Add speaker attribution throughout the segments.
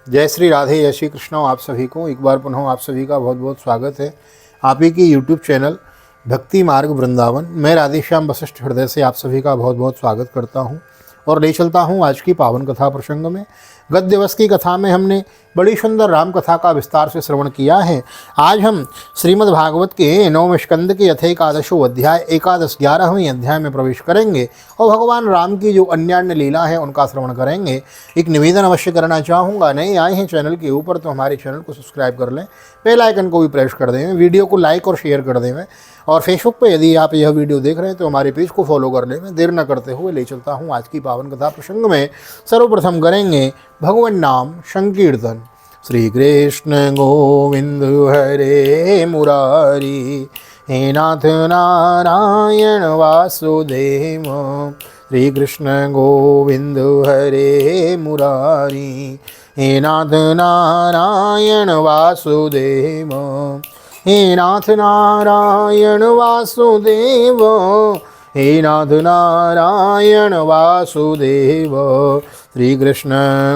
Speaker 1: जय श्री राधे, जय श्री कृष्ण। आप सभी को एक बार पुनः आप सभी का बहुत बहुत स्वागत है आप ही की यूट्यूब चैनल भक्ति मार्ग वृंदावन। मैं राधेश्याम वशिष्ठ हृदय से आप सभी का बहुत बहुत स्वागत करता हूं और ले चलता हूं आज की पावन कथा प्रसंग में। गत दिवस की कथा में हमने बड़ी सुंदर राम कथा का विस्तार से श्रवण किया है। आज हम श्रीमद् भागवत के 9वें स्कंद के अथेकादशो अध्याय 11वें अध्याय में प्रवेश करेंगे और भगवान राम की जो अन्य अन्य लीला है उनका श्रवण करेंगे। एक निवेदन अवश्य करना चाहूँगा, नए आए हैं चैनल के ऊपर तो हमारे चैनल को सब्सक्राइब कर लें, बेल आइकन को भी प्रेस कर दें, वीडियो को लाइक और शेयर कर दें और फेसबुक पे यदि आप यह वीडियो देख रहे हैं तो हमारे पेज को फॉलो कर लें। देर न करते हुए ले चलता हूँ आज की पावन कथा प्रसंग में। सर्वप्रथम करेंगे भगवान नाम संकीर्तन। श्री कृष्ण गोविंद हरे मुरारी, हे नाथ नारायण वासुदेव। श्री कृष्ण गोविंद हरे मुरारी, हे नाथ नारायण वासुदेव। हे नाथ नारायण वासुदेव, हे नाथ नारायण वासुदेव। श्री कृष्ण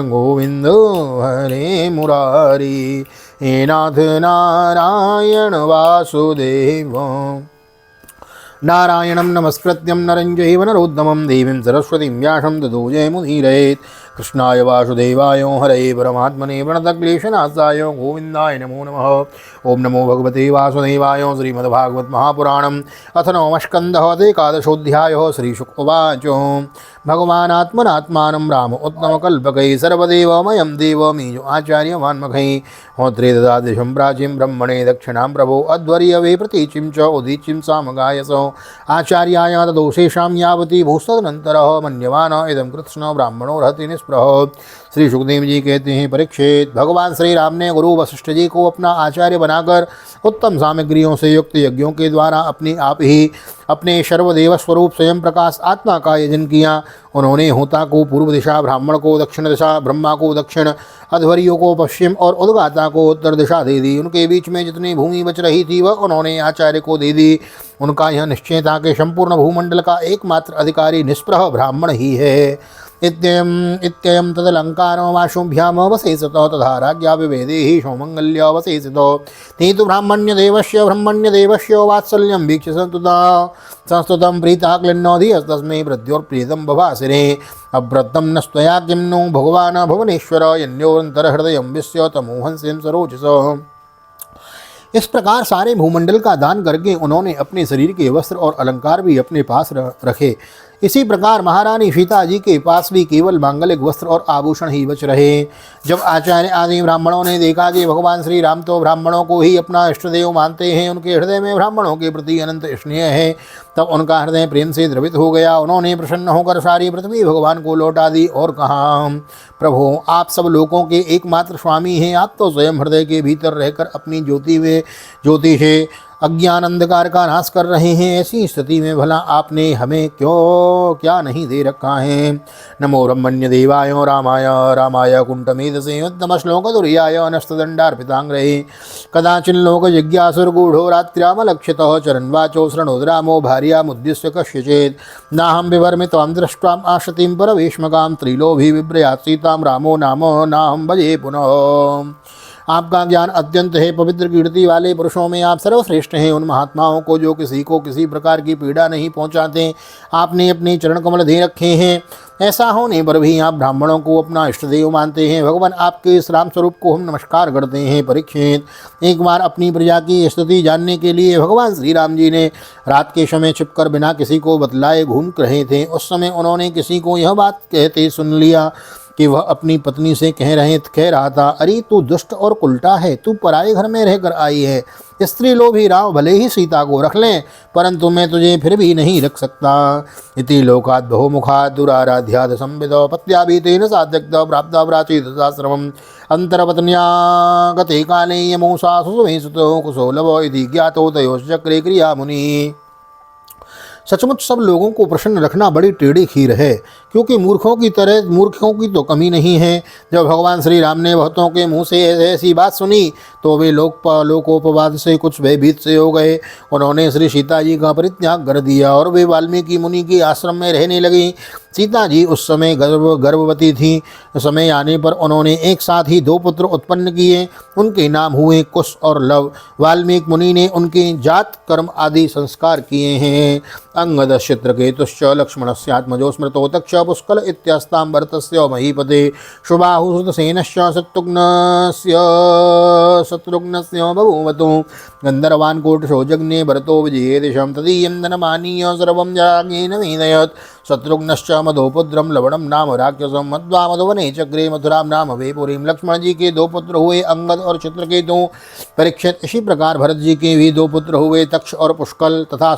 Speaker 1: गोविंद हरे मुरारी, हे नाथ नारायण वासुदेव। नारायणं नमस्कृत्यं नरं चैव नरोत्तमं देवीं सरस्वतीं व्यासं ततो जयमुदीरयेत्। कृष्णाय वासुदेवाय हरे परमात्मने प्रणतक्लेशनाशाय गोविन्दाय नमो नमः। ओम नमो भगवते वासुदेवाय। श्रीमद्भागवत महापुराणम् अथ नवमः स्कन्धः एकादशोऽध्यायः। श्रीशुक उवाच। भगवानात्मनात्मानं राम उत्तमकल्पकै सर्वदेवमयं देवमीजो आचार्यवान्मखै। होत्रे ददादिशं प्राचीं ब्रह्मणे दक्षिणां प्रभो अध्वर्यवे प्रतीचिं च उदीचिं सामगायसो। आचार्याय तदोषेषां यावती भूस्तदनन्तरः मन्यवान इदं कृत्स्न ब्राह्मणो रहति निस्पृह। श्री सुखदेव जी कहते हैं, परीक्षित, भगवान श्री राम ने गुरु वशिष्ठ जी को अपना आचार्य बनाकर उत्तम सामग्रियों से युक्त यज्ञों के द्वारा अपने आप ही अपने सर्वदेव स्वरूप स्वयं प्रकाश आत्मा का यजन किया। उन्होंने होता को पूर्व दिशा, ब्राह्मण को दक्षिण दिशा, ब्रह्मा को दक्षिण, अध्वर्यों को पश्चिम और उद्गाता को उत्तर दिशा दे दी। उनके बीच में जितनी भूमि बच रही थी वह उन्होंने आचार्य को दे दी। उनका यह निश्चय था कि संपूर्ण भूमंडल का एकमात्र अधिकारी निष्प्रह ब्राह्मण ही है। इत्ययं तदलंकारो वाशुभ्याम अवशेषतो तथा राज्ञा विभेदे ही सौमंगल्य अवशेषितो। ते तु ब्रह्मण्यदेवस्य वात्सल्यं वीक्ष्य संस्तुतं प्रीता क्लिन्नोधियस्तस्मै प्रद्योर्प्रीतं बभासिरे। अव्रतं नस्त्वया किं नु भगवान् भुवनेश्वर यन्योरन्तरहृदयं विश्य तमोहंसिं सरोजसः। इस प्रकार सारे भूमंडल का दान करके उन्होंने अपने शरीर के वस्त्र और अलंकार भी अपने पास रखे। इसी प्रकार महारानी सीता जी के पास भी केवल मांगलिक वस्त्र और आभूषण ही बच रहे। जब आचार्य आदि ब्राह्मणों ने देखा कि भगवान श्री राम तो ब्राह्मणों को ही अपना इष्टदेव मानते हैं, उनके हृदय में ब्राह्मणों के प्रति अनंत स्नेह है, तब उनका हृदय प्रेम से द्रवित हो गया। उन्होंने प्रसन्न होकर सारी पृथ्वी भगवान को लौटा दी और कहा, प्रभु आप सब लोगों के एकमात्र स्वामी हैं। आप तो स्वयं हृदय के भीतर रहकर अपनी ज्योति से अज्ञान अंधकार का नाश कर रहे हैं। ऐसी स्थिति में भला आपने हमें क्या नहीं दे रखा है। नमो ब्रह्मण्य देवाय रामाय कुंठमेधसे उत्तम श्लोक दुर्याय नस्तदंडार्पितांग्रहे। कदाचिन्लोक जिज्ञासुर्गूढ़ो रात्र्यामलक्षितः चरन्वाचो शृणोद्रामो भार्यामुद्दिश्य कस्यचित्। नाहं विवर्मि त्वां दृष्ट्वाम् आशतिं परवेश्मकां त्रिलोभी विव्रयात् सीतां रामो नाम नाहं भजे पुनः। आपका ज्ञान अत्यंत है, पवित्र कीर्ति वाले पुरुषों में आप सर्वश्रेष्ठ हैं। उन महात्माओं को जो किसी को किसी प्रकार की पीड़ा नहीं पहुंचाते आपने अपने चरण कमल दे रखे हैं। ऐसा होने पर भी आप ब्राह्मणों को अपना इष्टदेव मानते हैं। भगवान आपके इस राम स्वरूप को हम नमस्कार करते हैं। परीक्षित, एक बार अपनी प्रजा की स्थिति जानने के लिए भगवान श्री राम जी ने रात के समय छिपकर बिना किसी को बतलाए घूम रहे थे। उस समय उन्होंने किसी को यह बात कहते सुन लिया कि वह अपनी पत्नी से कह रहा था, अरे तू दुष्ट और उल्टा है, तू पराये घर में रहकर आई है। स्त्री लोभी राम भले ही सीता को रख लें परंतु मैं तुझे फिर भी नहीं रख सकता। इति लोकात् बहुमुखात् दुराराध्यात् संविदो पत्याभीतेन सात्यक्त प्राप्त प्राचीदशाश्रमम् अंतरपत्न्या गते काले यमोषा सुसुमेषुतो कुशोलभो इति ज्ञातो तयोश्चक्रे क्रिया मुनि। सचमुच सब लोगों को प्रसन्न रखना बड़ी टेढ़ी खीर है। क्योंकि मूर्खों की तो कमी नहीं है। जब भगवान श्री राम ने भक्तों के मुँह से ऐसी बात सुनी तो वे लोकोपवाद से कुछ भयभीत से हो गए। उन्होंने श्री सीता जी का परित्याग कर दिया और वे वाल्मीकि मुनि के आश्रम में रहने लगी। सीता जी उस समय गर्भवती थी। समय आने पर उन्होंने एक साथ ही 2 पुत्र उत्पन्न किए। उनके नाम हुए कुश और लव। वाल्मीकि मुनि ने उनके जात कर्म आदि संस्कार किए हैं। अंगद चित्रकेतुश्च लक्ष्मणस्यात्मजो स्मृतो तक्ष पुष्कल इत्यस्तां भरतस्य महीपते शुभाहुसुतसेनश्च शत्रुघ्नस्य बभूवतु गन्धर्वान् कोटशो जज्ञे भरतो विजये दिशं तदीयं धनमानीय सर्वं जरागेन वेदयत् शत्रुघ्नश्च मधोपुत्रं लवणं नाम राक्षसं मध्वा मधुवने चक्रे मथुरां नाम वेपुरीं। लक्ष्मण जी के 2 पुत्र हुए अंगद और चित्रकेतु। परीक्षित इसी प्रकार भरत जी के भी 2 पुत्र हुए तक्ष और पुष्कल तथा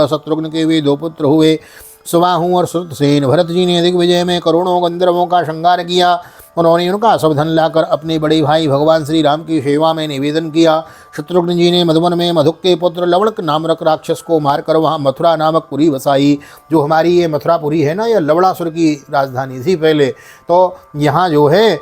Speaker 1: शत्रुघ्न के भी 2 पुत्र हुए सुबाहु और श्रुतसेन। भरत जी ने दिग्विजय में करोड़ों गंधर्वों का श्रृंगार किया। उन्होंने उनका सब धन लाकर अपने बड़े भाई भगवान श्री राम की सेवा में निवेदन किया। शत्रुघ्न जी ने मधुवन में मधुक के पुत्र लवणक नामक राक्षस को मारकर वहाँ मथुरा नामक पुरी बसाई। जो हमारी ये मथुरापुरी है ना, यह लवणासुर की राजधानी थी पहले। तो यहाँ जो है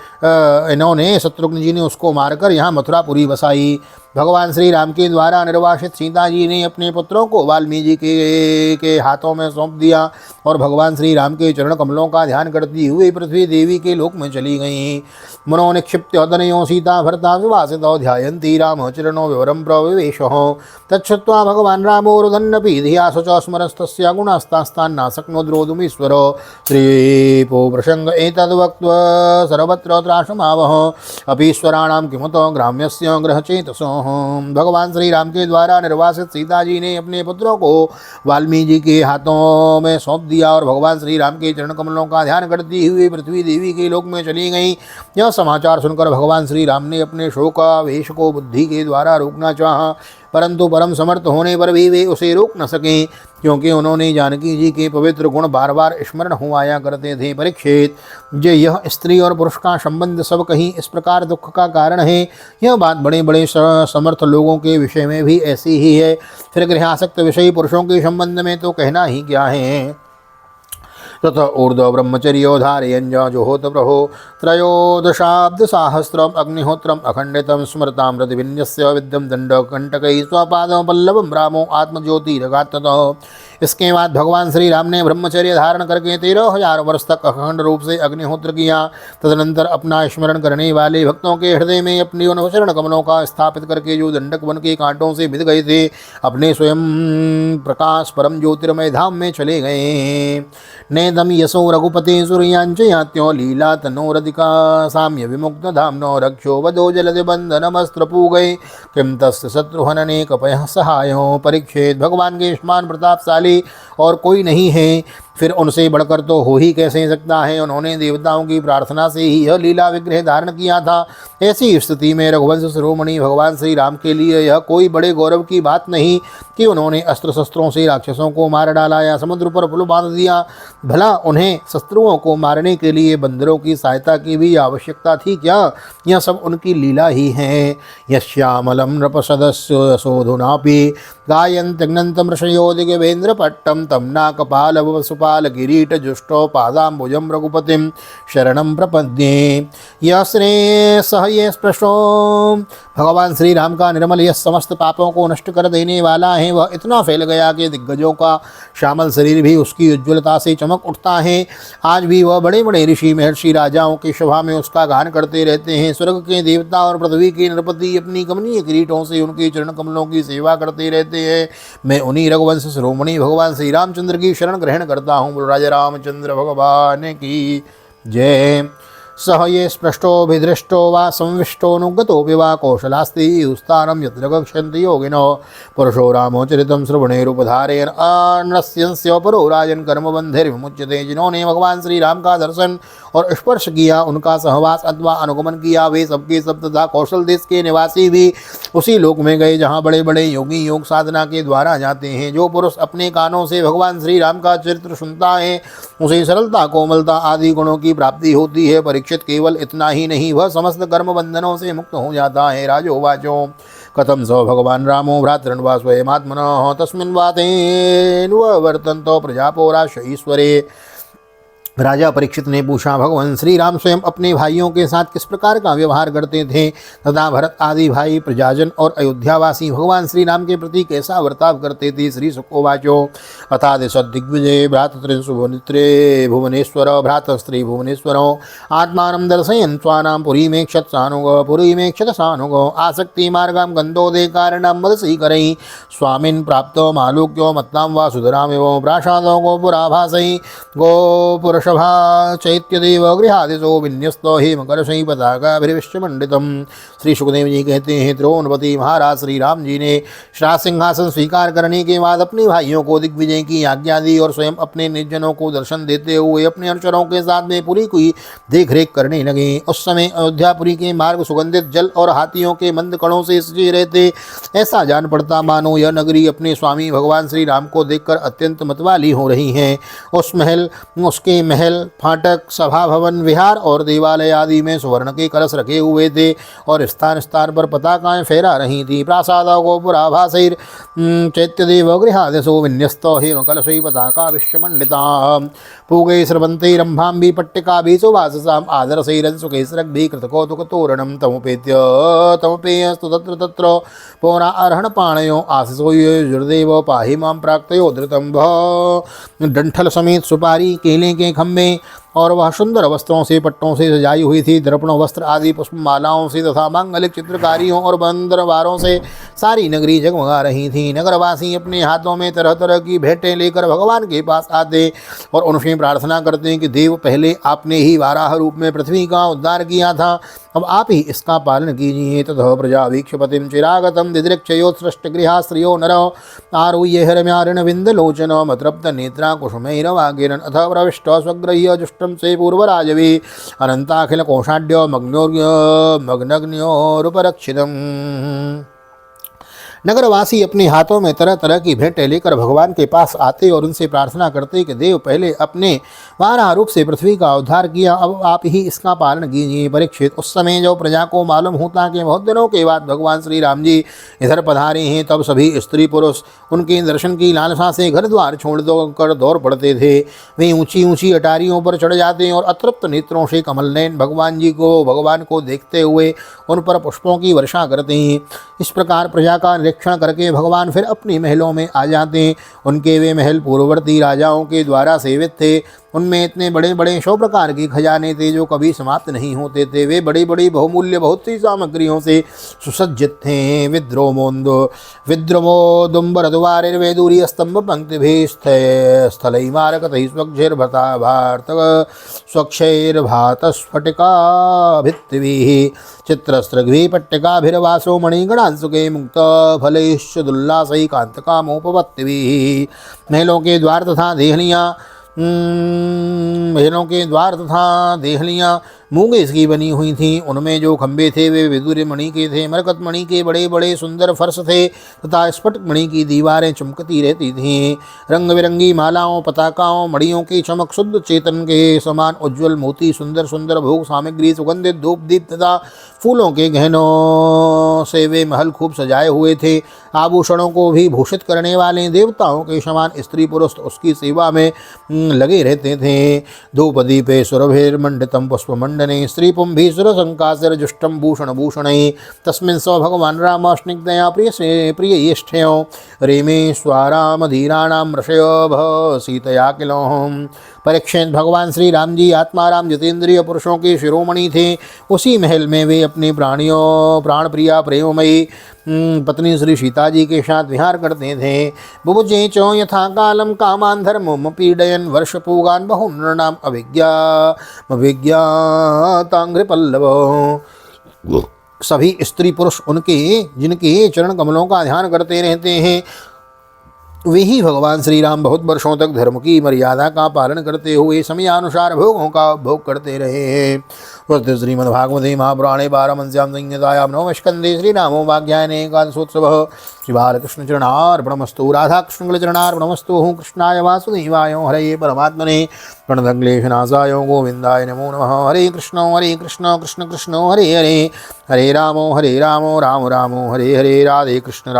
Speaker 1: इन्होंने शत्रुघ्न जी ने उसको मारकर यहाँ मथुरापुरी बसाई। भगवान श्री राम के द्वारा निर्वासित सीता जी ने अपने पुत्रों को वाल्मीकि के हाथों में सौंप दिया और भगवान श्री राम के चरण कमलों का ध्यान करती हुए पृथ्वी देवी के लोक में चली गईं। मनो निक्षिप्य तनयो सीता भरता विवासितो ध्यायन्ति राम चरणो विवरं प्रविवेशः तच्छ्रुत्वा भगवान रामो रुदन्नपि धिया स च स्मरस्तस्य गुणास्तास्तान्न शक्नोद्रोतुमीश्वर श्रीपो प्रसंग एतद्वक्त्वा सर्वत्र त्रासमावह अपीश्वराणां किमुतो ग्राम्यस्य ग्रहचेतसो। भगवान श्री राम के द्वारा निर्वासित सीता जी ने अपने पुत्रों को वाल्मीकि के हाथों में सौंप दिया और भगवान श्री राम के चरण कमलों का ध्यान करती हुए पृथ्वी देवी के लोक में चली गईं। यह समाचार सुनकर भगवान श्री राम ने अपने शोकावेश को बुद्धि के द्वारा रोकना चाहा, परंतु परम समर्थ होने पर भी वे उसे रोक न सके, क्योंकि उन्होंने जानकी जी के पवित्र गुण बार बार स्मरण हो आया करते थे। परीक्षित, जो यह स्त्री और पुरुष का संबंध सब कहीं इस प्रकार दुख का कारण है, यह बात बड़े बड़े समर्थ लोगों के विषय में भी ऐसी ही है। फिर गृहासक्त विषयी पुरुषों के संबंध में तो कहना ही क्या है। तथा ऊर्ध्व ब्रह्मचर्यो धारयन् जुहोत प्रभो त्रयोदशाब्दसाहस्रम् अग्निहोत्रम् अखण्डितं स्मृतामृत विन्यस्य विद्यं दण्डकण्टकैः स्वपादं पल्लवं रामो आत्मज्योतिरगात्ततः। इसके बाद भगवान श्री राम ने ब्रह्मचर्य धारण करके 13,000 वर्ष तक अखंड रूप से अग्निहोत्र किया। तदनंतर अपना स्मरण करने वाले भक्तों के हृदय में अपनी उन चरण कमलों का स्थापित करके जो दंडक वन के कांटों से बिध गए थे, अपने स्वयं प्रकाश परम ज्योतिर्मय धाम में चले गए। नेदम यशो रघुपति सूर्यांच यात्यो लीला तनोरधिका साम्य विमुक्त धामनो रक्षो वधो जलधि बंधनमस्त्र पूगए किम तस्य शत्रुहनने कपयः सहायो। परीक्षित, भगवान के समान प्रतापशाली और कोई नहीं है, फिर उनसे बढ़कर तो हो ही कैसे सकता है। उन्होंने देवताओं की प्रार्थना से ही यह लीला विग्रह धारण किया था। ऐसी स्थिति में रघुवंश शिरोमणि भगवान श्री राम के लिए यह कोई बड़े गौरव की बात नहीं कि उन्होंने अस्त्र शस्त्रों से राक्षसों को मार डाला या समुद्र पर पुल बांध दिया। भला उन्हें शत्रुओं को मारने के लिए बंदरों की सहायता की भी आवश्यकता थी क्या? यह सब उनकी लीला ही है। यश्यामलं नृपसदस्य यशोधुनापि गायन्ति घ्नन्तं ऋषयो दिगवेन्द्र पट्टम तम नाकपाल वसुपाल किरीट जुष्टो पादाम्बुजं रघुपतिं शरणं प्रपद्ये। यह सह ये स्पृशो, भगवान श्री राम का निर्मल यह समस्त पापों को नष्ट कर देने वाला है। वह इतना फैल गया कि दिग्गजों का श्यामल शरीर भी उसकी उज्ज्वलता से चमक उठता है। आज भी वह बड़े बड़े ऋषि महर्षि राजाओं की सभा में उसका गान करते रहते हैं। स्वर्ग के देवता और पृथ्वी के नृपति अपनी कमनीय किरीटों से उनके चरण कमलों की सेवा करते रहते हैं। मैं उन्हीं रघुवंश शिरोमणि भगवान श्री रामचंद्र की शरण ग्रहण करता हूँ। राजा रामचंद्र भगवान की जय। सह ये स्पृष्टोभिदृष्टो वा संविष्टोनुगतोऽपि वा कौशलास्ति उत्स्थानं यत्र गच्छन्ति योगिनो पुरुषो रामो चरितं श्रवणेरूपधारेण अनस्यंस्य परो राजन् कर्मबन्धैर्विमुच्यते। जिन्होंने भगवान श्री राम का दर्शन और स्पर्श किया, उनका सहवास अथवा अनुगमन किया, वे सबके सब तथा कौशल देश के निवासी भी उसी लोक में गए जहाँ बड़े बड़े योगी योग साधना के द्वारा जाते हैं। जो पुरुष अपने कानों से भगवान श्री राम का चरित्र सुनता है, उसे सरलता कोमलता आदि गुणों की प्राप्ति होती है। परीक्षित, केवल इतना ही नहीं, वह समस्त कर्म बंधनों से मुक्त हो जाता है। राजोवाचो कथम स भगवान रामो भ्रातृन्वा स्वयमात्मनः तस्मिन् वातेन वर्तन्तो प्रजापोराश ईश्वरे राजा परीक्षित ने पूछा, भगवान श्री राम स्वयं अपने भाइयों के साथ किस प्रकार का व्यवहार करते थे तथा भरत आदि भाई, प्रजाजन और अयोध्यावासी भगवान श्री राम के प्रति कैसा बर्ताव करते थे। श्री सुकोवाचो अथा दिग्विजय भ्रातृसुभनित्रे भुवनेश्वर भ्रातस्त्री भुवनेश्वरो आत्मानं दर्शयन् स्वानां पुरीमेक्षत सानुग आसक्ति मार्गं गन्धोदे कारणं मदसीकरै स्वामिन् प्राप्तो मालोक्यो मत्तां वा सुधरामेव प्रासादो गोपुराभासै गोपुरशभा चैत्यदेव गृहादिशो विन्यस्तो ही मकरशई पताकाभिर्विश्वमंडितम्। श्री सुखदेव जी कहते हैं, द्रोणपति महाराज श्री राम जी ने श्राद्ध सिंहासन स्वीकार करने के बाद अपने भाइयों को दिग्विजय की आज्ञा दी और स्वयं अपने निजनों को दर्शन देते हुए अपने अनुचरों के साथ में पुरी की देखरेख करने लगे। उस समय अयोध्यापुरी के मार्ग सुगंधित जल और हाथियों के मंद कणों से सजे रहते। ऐसा जान पड़ता मानो यह नगरी अपने स्वामी भगवान श्री राम को देखकर अत्यंत मतवाली हो रही है। उसके महल, फाटक, सभा भवन, विहार और देवालय आदि में सुवर्ण के कलश रखे हुए थे और स्थान स्थान पर पताकाएं फहरा रही थी। प्रासाद गोपुराभासैर चैत्यदेव गृहादिशो विन्यस्तो हेम कलशै पताका विश्वमंडिता पूगै स्रवन्ते रंभाम्बि पट्टिका बीसुवाससाम् आदरसैरंसुकेसरग्भि कृतकौतुक तोरणं तमुपेयस्तु तत्र तत्र पौरा अर्हण पाणयो आशिषो युर्देव पाहि मां प्राक्तयो धृतं भव। डंठल समेत सुपारी, केले के खम्भे और वह सुंदर वस्त्रों से, पट्टों से सजाई हुई थी। दर्पण वस्त्र आदि पुष्पमालाओं से तथा मांगलिक चित्रकारियों और बंदरवारों से सारी नगरी जगमगा रही थी। नगरवासी अपने हाथों में तरह तरह की भेंटें लेकर भगवान के पास आते और उनसे प्रार्थना करते कि देव, पहले आपने ही वाराह रूप में पृथ्वी का उद्धार किया था, अब आप ही इसका पालन कीजिए। ततः प्रजा वीक्षपतिम चिरागतम दिदृक्षयोत्सृष्टगृहा स्त्रियो नरो आरुह्य हरम्यारणविन्दलोचन मतृप्त नेत्रा कुसुमैरवागिरन् अथ प्रविष्ट स्वगृह्य जुष्टं से पूर्वराजवे अनंताखिल कोषाढ्य मग्नग्न्योरुपरक्षितम्। नगरवासी अपने हाथों में तरह तरह की भेंटें लेकर भगवान के पास आते और उनसे प्रार्थना करते कि देव, पहले अपने वाराह रूप से पृथ्वी का उद्धार किया, अब आप ही इसका पालन कीजिए। परीक्षित, उस समय जो प्रजा को मालूम होता कि बहुत दिनों के बाद भगवान श्री राम जी इधर पधारे हैं, तब सभी स्त्री पुरुष उनके दर्शन की लालसा से घर द्वार छोड़ कर दौड़ पड़ते थे। वे ऊंची ऊंची अटारियों पर चढ़ जाते और अतृप्त नेत्रों से कमल नयन भगवान को देखते हुए उन पर पुष्पों की वर्षा करते हैं। इस प्रकार प्रजा का निरीक्षण करके भगवान फिर अपने महलों में आ जाते। उनके वे महल पूर्ववर्ती राजाओं के द्वारा सेवित थे। उनमें इतने बड़े बड़े 100 प्रकार के खजाने थे जो कभी समाप्त नहीं होते थे। वे बड़ी बड़ी बहुमूल्य बहुत सी सामग्रियों से सुसज्जित थे। विद्रोमोदुम्बरद्वारिर्वैदूर्य स्तंभ पंक्तिभिः स्थलैमारकतैः स्वक्षैर्भातस्फटिकाभित्तिभिः चित्रस्रग्भिः पट्टिकाभिर्वासो मणिगणांशुके मुक्तफलैश्चदुल्लासैः कान्तकामोपपत्तिभिः। महलों के द्वार तथा देहलियाँ मूंगेस की बनी हुई थीं। उनमें जो खंभे थे वे विदुर मणि के थे। मरकत मणि के बड़े बड़े सुंदर फर्श थे तथा स्फटिक मणि की दीवारें चमकती रहती थीं। रंग बिरंगी मालाओं, पताकाओं, मणियों की चमक, शुद्ध चेतन के समान उज्ज्वल मोती, सुंदर सुंदर भोग सामग्री, सुगंधित धूप दीप तथा फूलों के गहनों से वे महल खूब सजाए हुए थे। आभूषणों को भी भूषित करने वाले देवताओं के समान स्त्री पुरुष उसकी सेवा में लगे रहते थे। धूपदीपे सुरभिर्मंडितम पुष्पमंडने स्त्रीपुंभि सुरसंकाशरजुष्टम भूषण भूषणे तस्मिन् स भगवान राम स्निग्धया प्रियेष्ठयो रेमे स्वारामधीराणां ऋषय भ सीतया किलोहम। परीक्षित, भगवान श्री राम जी आत्माराम जितेंद्रिय पुरुषों के शिरोमणि थे। उसी महल में वे अपनी प्राण प्रिया प्रेममयी पत्नी श्री सीता जी के साथ विहार करते थे। बुभुजे चो यथा कालम कामान धर्मम पीडयन वर्षपूगान बहुनृणाम अभिज्ञातांघ्रिपल्लव। सभी स्त्री पुरुष उनके जिनके चरण कमलों का ध्यान करते रहते हैं, वे ही भगवान श्री राम बहुत वर्षों तक धर्म की मर्यादा का पालन करते हुए समयानुसार भोगों का भोग करते रहे हैं। श्रीमद्भागवते महापुराणे पारमहंस्यां संहितायां नवम स्कन्धे श्रीरामो वाग्यायने एकादशोत्सवः। श्री बालकृष्ण चरणार्पणमस्तु। राधा कृष्ण चरणार्पणमस्तु। कृष्णाय वासुदेवाय हरे परमात्मने प्रणतक्लेशनाशाय गोविंदाय नमो नमः। हरे कृष्ण कृष्ण कृष्ण हरे हरे, हरे राम राम राम हरे हरे। राधे कृष्ण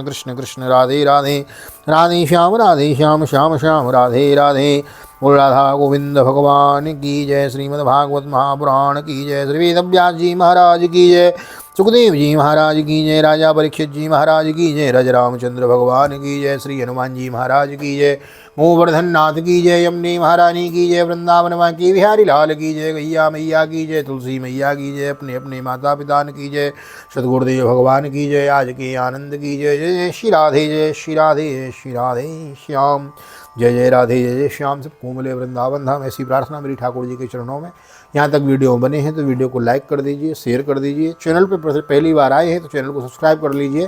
Speaker 1: कृष्ण कृष्ण राधे राधे, राधे श्याम श्याम श्याम राधे राधे, बोल राधा गोविंद भगवान की जय। श्रीमद्भागवत महापुराण की जय। श्री वेदव्यास जी महाराज की जय। सुखदेव जी महाराज की जय। राजा परीक्षित जी महाराज की जय। रज रामचंद्र भगवान की जय। श्री हनुमान जी महाराज की जय। गोवर्धन नाथ की जय। यमुनी महारानी की जय। वृंदावन माँ की बिहारी लाल की जय। गैया मैया की जय। तुलसी मैया की जय। अपने अपने माता पिता की जय। सदगुरुदेव भगवान की जय। आज के आनंद की जय। जय जय श्री राधे, जय श्री राधे, जय श्री राधे श्याम। जय जय राधे, जय जय श्याम। सबको मिले वृंदावन धाम, ऐसी प्रार्थना मेरी ठाकुर जी के चरणों में। यहाँ तक वीडियो बने हैं तो वीडियो को लाइक कर दीजिए, शेयर कर दीजिए। चैनल पर पहली बार आए हैं तो चैनल को सब्सक्राइब कर लीजिए,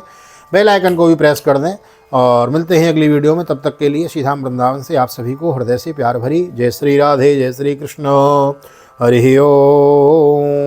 Speaker 1: बेल आइकन को भी प्रेस कर दें। और मिलते हैं अगली वीडियो में, तब तक के लिए श्रीधाम वृंदावन से आप सभी को हृदय से प्यार भरी जय श्री राधे, जय श्री कृष्ण। हरि ओम।